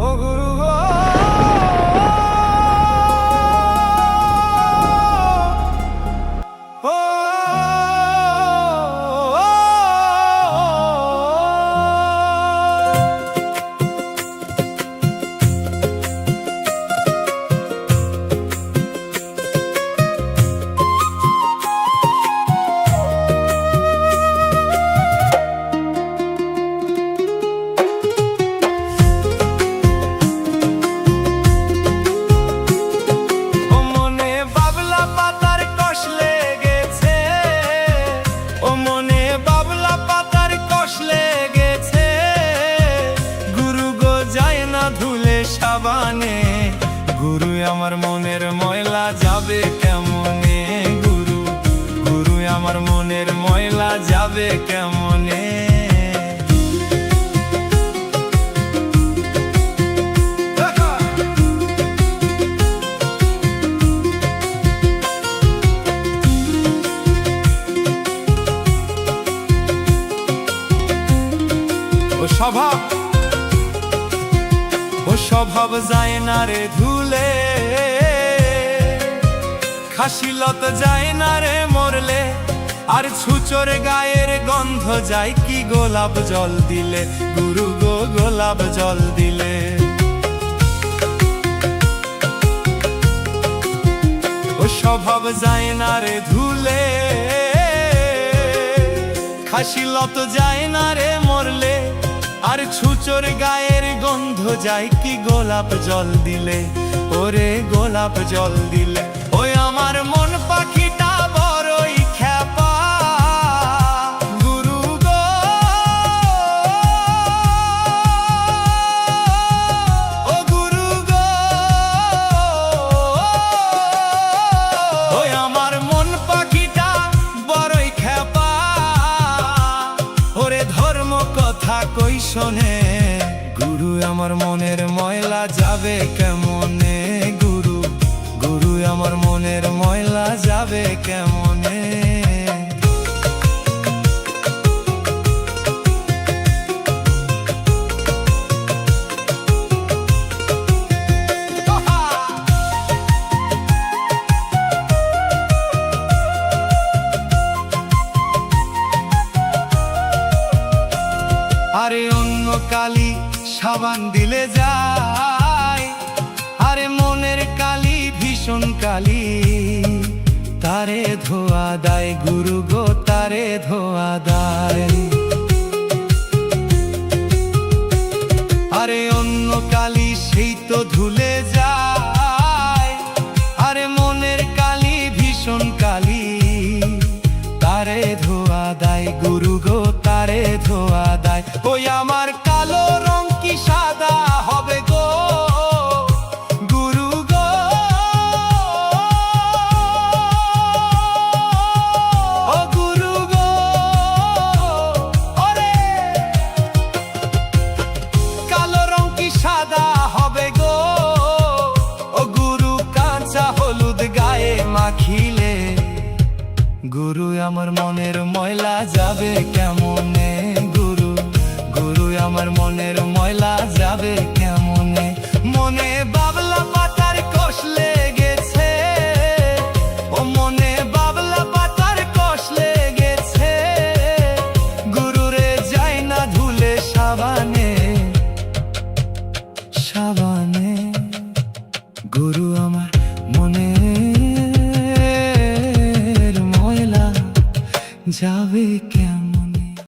ও গুরু গো, ও সাবানে গুরু আমার মনের ময়লা যাবে কেমনে, গুরু গুরু আমার মনের ময়লা যাবে কেমনে। ও স্বভাব, ও স্বভাব যায় না রে ধুলে, খাসিলত যায় না রে মরলে, আর ছুচোর গায়ের গন্ধ যায় কি গোলাপ জল দিলে, গুরু গো গোলাপ জল দিলে। ও স্বভাব যায় না রে ধুলে, খাসিলত যায় না রে মরলে, আর ছুচোর গায়ের গন্ধ যায় কি গোলাপ জল দিলে, ওরে গোলাপ জল দিলে। ওই আমার মন পাখিটা বড়ই খ্যাপা, গুরু গো ও গুরু গো, ওই আমার মন পাখিটা বড়ই খ্যাপা, ওরে ধর্ম কথা কই শোনে, গুরু আমার মনের ময়লা যাবে কেমনে, গুরু গুরু আমার মনের ময়লা যাবে কেমনে। আরে অন্য কালি সাবান দিলে যায়, আরে মনের কালি ভীষণ কালি, তারে ধোয়া দায় গুরু গো, তারে ধোয়া দায়। আরে অন্য কালি সেই তো ধুলে যায়, আরে মনের কালি ভীষণ কালি, তারে ধোয়া দায় গুরু গো, তারে ধোয়া দায়। ওই আমার কালো রং কি সাদা হবে গো, গুরু গো ও গুরু গো, ওরে কালো রং কি সাদা হবে গো, ও গুরু কাঁচা হলুদ গায়ে মাখিলে, গুরু আমার মনের ময়লা যাবে কেমনে, গুরু গুরু আমার মনের ময়লা যাবে কেমনে। মনে বাবলা পাতার কোষ লেগেছে, ও মনে বাবলা পাতার কোষ লেগেছে, গুরুরে যায় না ধুলে সাবানে সাবানে, গুরু আমার মনের ময়লা যাবে কেমন।